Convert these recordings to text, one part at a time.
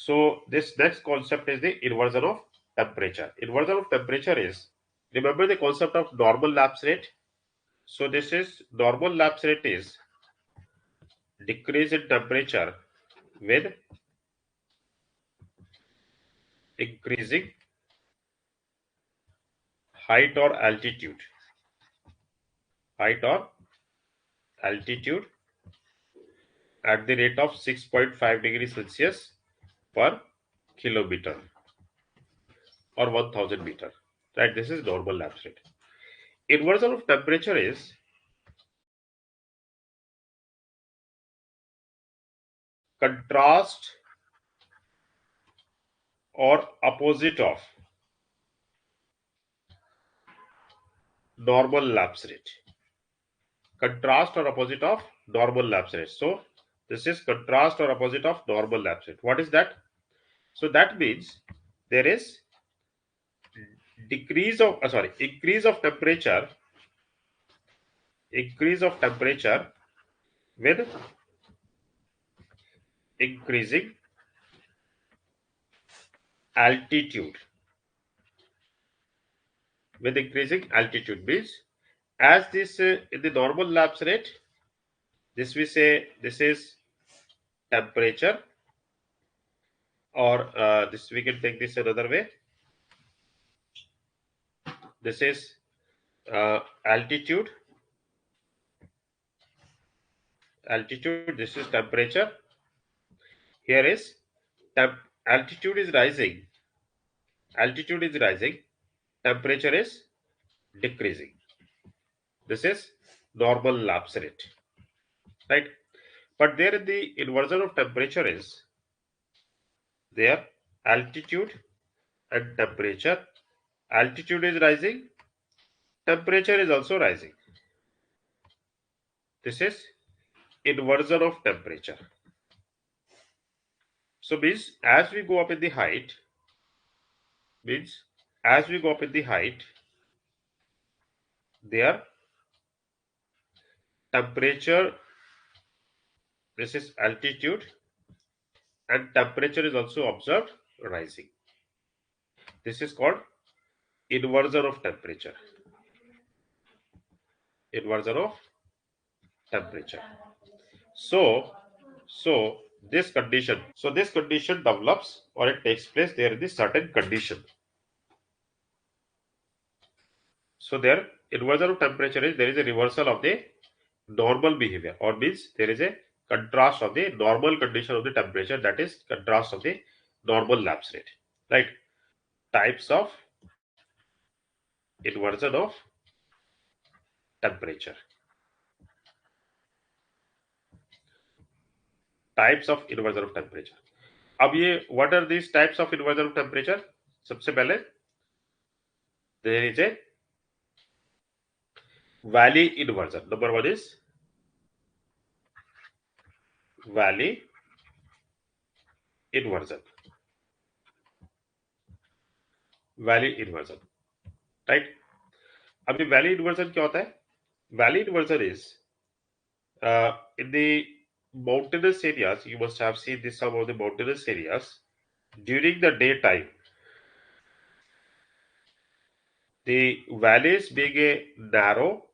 So this next concept is the inversion of temperature. Inversion of temperature is, remember the concept of normal lapse rate. So this is normal lapse rate is decrease in temperature with increasing height or altitude. Height or altitude at the rate of 6.5 degrees Celsius per kilometer or 1000 meter. Right, this is normal lapse rate. Inversion of temperature is contrast or opposite of normal lapse rate. Contrast or opposite of normal lapse rate. So this is contrast or opposite of normal lapse rate. What is that? So that means there is increase of temperature with increasing altitude. With increasing altitude means as this in the normal lapse rate, this we say this is temperature, or this we can take this another way. This is altitude. This is temperature. Here is altitude is rising. Altitude is rising. Temperature is decreasing. This is normal lapse rate, right? But there the inversion of temperature is there altitude and temperature. Altitude is rising. Temperature is also rising. This is inversion of temperature. So means as we go up in the height, their temperature, this is altitude, and temperature is also observed rising. This is called inversion of temperature. Inversion of temperature. So this condition develops, or it takes place there in the certain condition. So there inversion of temperature is there is a reversal of the normal behavior, or means there is a contrast of the normal condition of the temperature, that is contrast of the normal lapse rate, right? Types of inversion of temperature. Types of inversion of temperature. अब ये what are these types of inversion of temperature? सबसे पहले there is a valley inversion. Number one is valley inversion. Valley inversion, right? अभी valley inversion क्या होता है? Valley inversion is in the mountainous areas. You must have seen this, some of the mountainous areas. During the daytime, the valleys being a narrow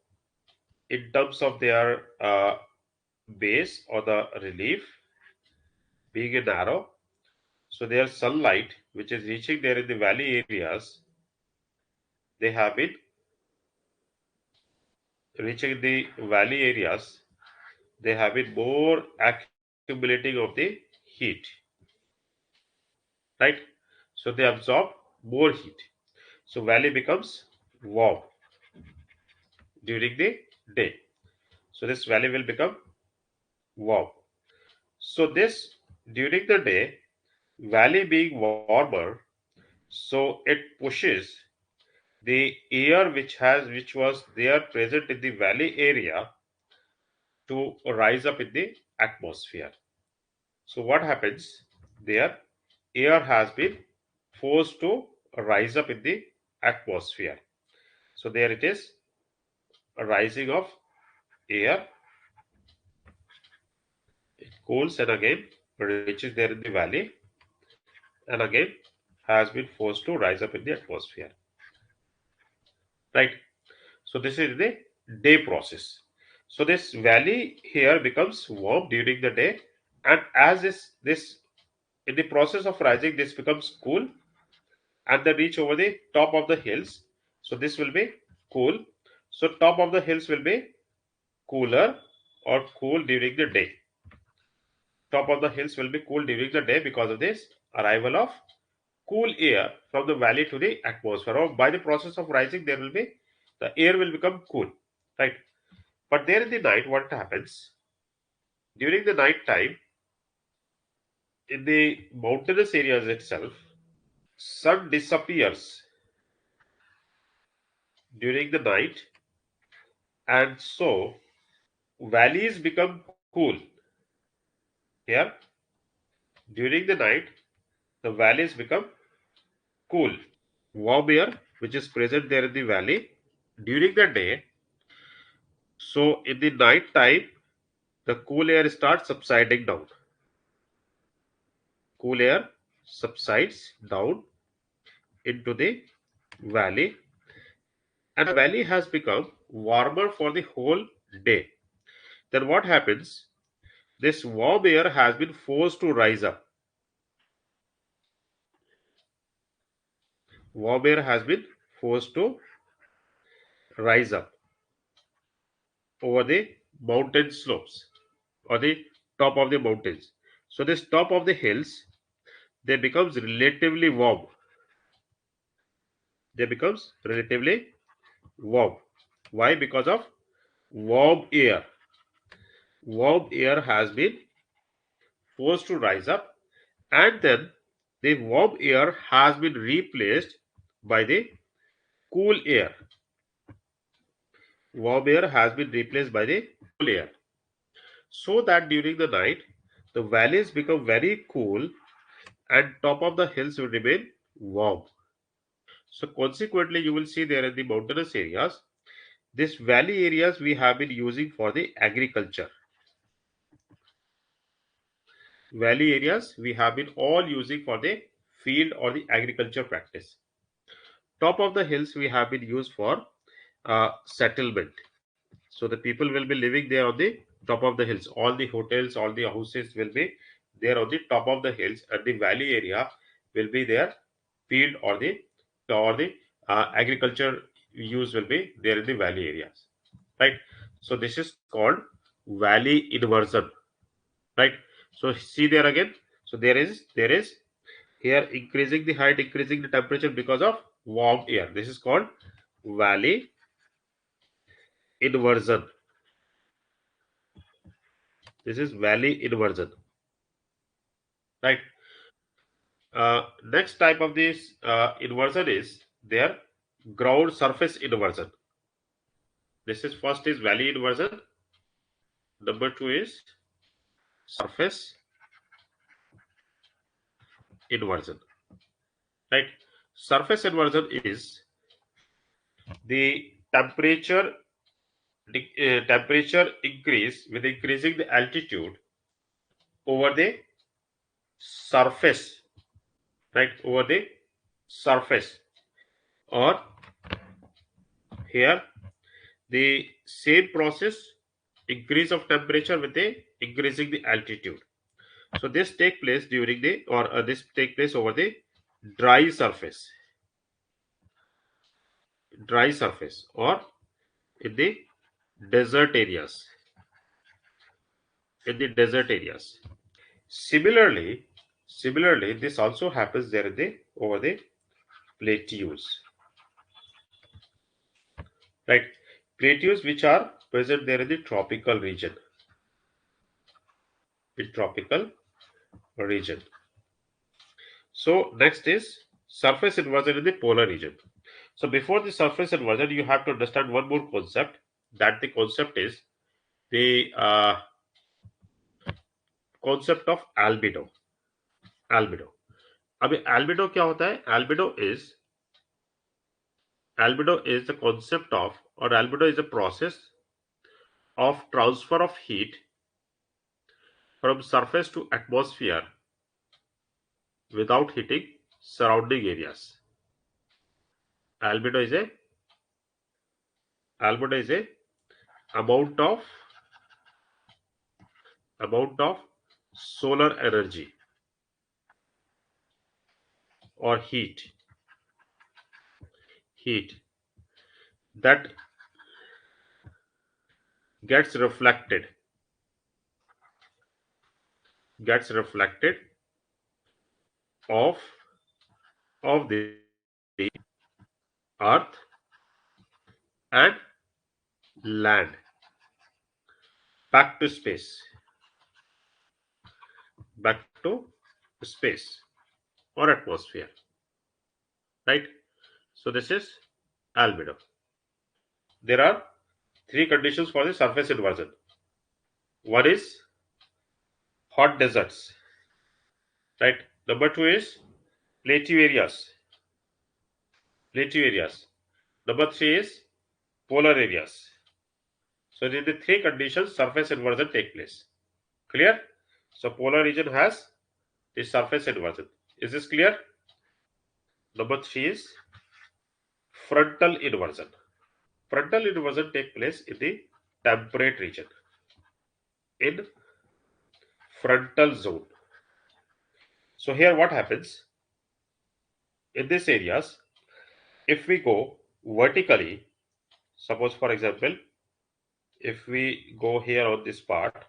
in terms of their base or the relief, being a narrow, so their sunlight which is reaching there in the valley areas, they have been reaching the valley areas, they have been more accumulating of the heat, right? So they absorb more heat. So valley becomes warm during the day. So this valley will become warm. So this during the day, valley being warmer, so it pushes the air which was there present in the valley area to rise up in the atmosphere. So what happens there? Air has been forced to rise up in the atmosphere. So there it is, a rising of air. It cools and again reaches there in the valley. and again has been forced to rise up in the atmosphere. Right. So this is the day process. So this valley here becomes warm during the day, and as this in the process of rising, this becomes cool and then reach over the top of the hills. So this will be cool. So top of the hills will be cooler or cool during the day. Top of the hills will be cool during the day because of this arrival of cool air from the valley to the atmosphere. Or by the process of rising, there will be the air will become cool, right? But there in the night, what happens during the night time in the mountainous areas itself, sun disappears during the night, and so valleys become cool. Here during the night, the valleys become cool. Warm air which is present there in the valley during the day. So in the night time, the cool air starts subsiding down. Cool air subsides down into the valley, and the valley has become warmer for the whole day. Then what happens? This warm air has been forced to rise up. Warm air has been forced to rise up over the mountain slopes or the top of the mountains. So this top of the hills, they becomes relatively warm. They becomes relatively warm. Why? Because of warm air. Warm air has been forced to rise up, and then the warm air has been replaced by the cool air. Warm air has been replaced by the cool air. So that during the night, the valleys become very cool and top of the hills will remain warm. So consequently, you will see there in the mountainous areas, this valley areas we have been using for the agriculture. Valley areas we have been all using for the field or the agriculture practice. Top of the hills we have been used for settlement. So the people will be living there on the top of the hills. All the hotels, all the houses will be there on the top of the hills, and the valley area will be their field or the agriculture use will be there in the valley areas, right? So this is called valley inversion, right? So see there again. So there is here increasing the height, increasing the temperature because of warm air. This is called valley inversion. This is valley inversion, right? Next type of this inversion is their ground surface inversion. This is first is valley inversion. Number two is surface inversion, right? Surface inversion is the temperature increase with increasing the altitude over the surface, right? Over the surface, or here the same process, increase of temperature with the increasing the altitude. So this take place during the this take place over the dry surface, or in the desert areas, Similarly, this also happens there in the over the plateaus, right? Plateaus which are present there in the tropical region, So next is surface inversion in the polar region. So before the surface inversion, you have to understand one more concept. That the concept is the concept of albedo. Albedo. अभी albedo क्या होता है? Albedo is the concept of, or albedo is a process of transfer of heat from surface to atmosphere without heating surrounding areas. Albedo is a amount of solar energy or heat that gets reflected off of the earth and land back to space or atmosphere, right? So this is albedo. There are three conditions for the surface inversion. One is hot deserts, right? Number two is plateau areas. Number three is polar areas. So in the three conditions, surface inversion take place. Clear? So polar region has the surface inversion. Is this clear? Number three is frontal inversion. Frontal inversion take place in the temperate region, in frontal zone. So here what happens? In these areas, if we go vertically, suppose for example, if we go here on this part,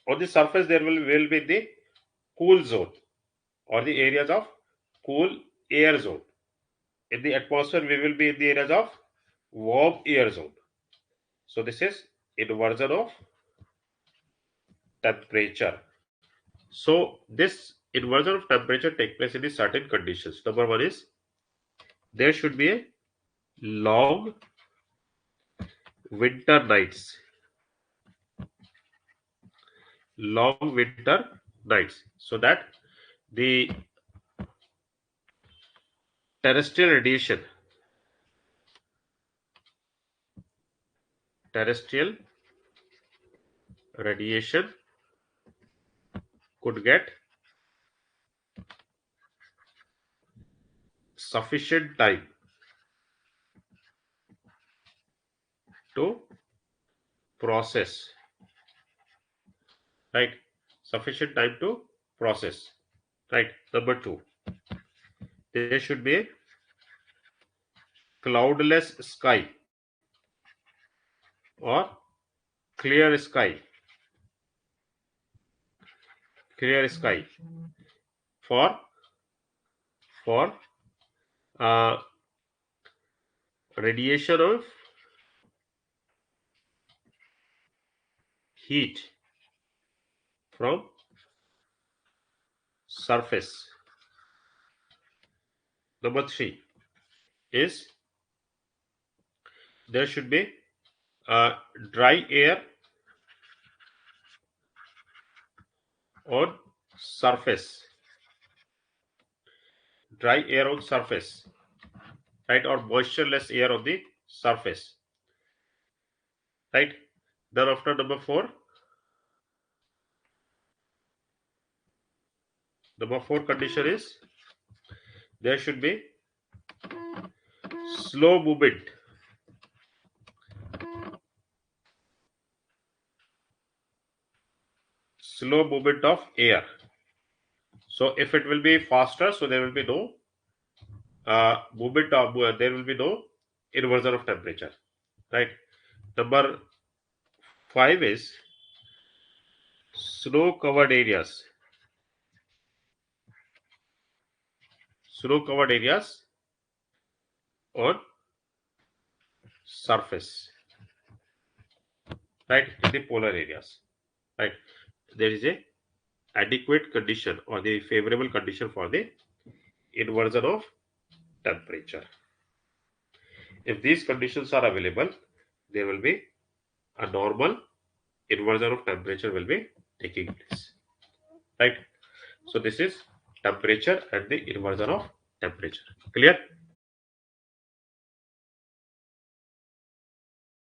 on the surface there will be the cool zone or the areas of cool air zone. In the atmosphere, we will be in the areas of warm air zone. So this is inversion of temperature. So this inversion of temperature take place in the certain conditions. Number one is there should be a long winter nights. So that the terrestrial radiation could get sufficient time to process, right? Sufficient time to process, right? Number two, there should be a cloudless sky or clear sky for uh, radiation of heat from surface. Number three is there should be dry air on surface, right, or moistureless air on the surface, right? Then after number four condition is there should be slow movement of air. So if it will be faster, so there will be no there will be no inversion of temperature, right? Number five is snow covered areas on surface, right, in the polar areas, right? There is a adequate condition or the favorable condition for the inversion of temperature. If these conditions are available, there will be a normal inversion of temperature will be taking place, right? So this is temperature and the inversion of temperature. Clear?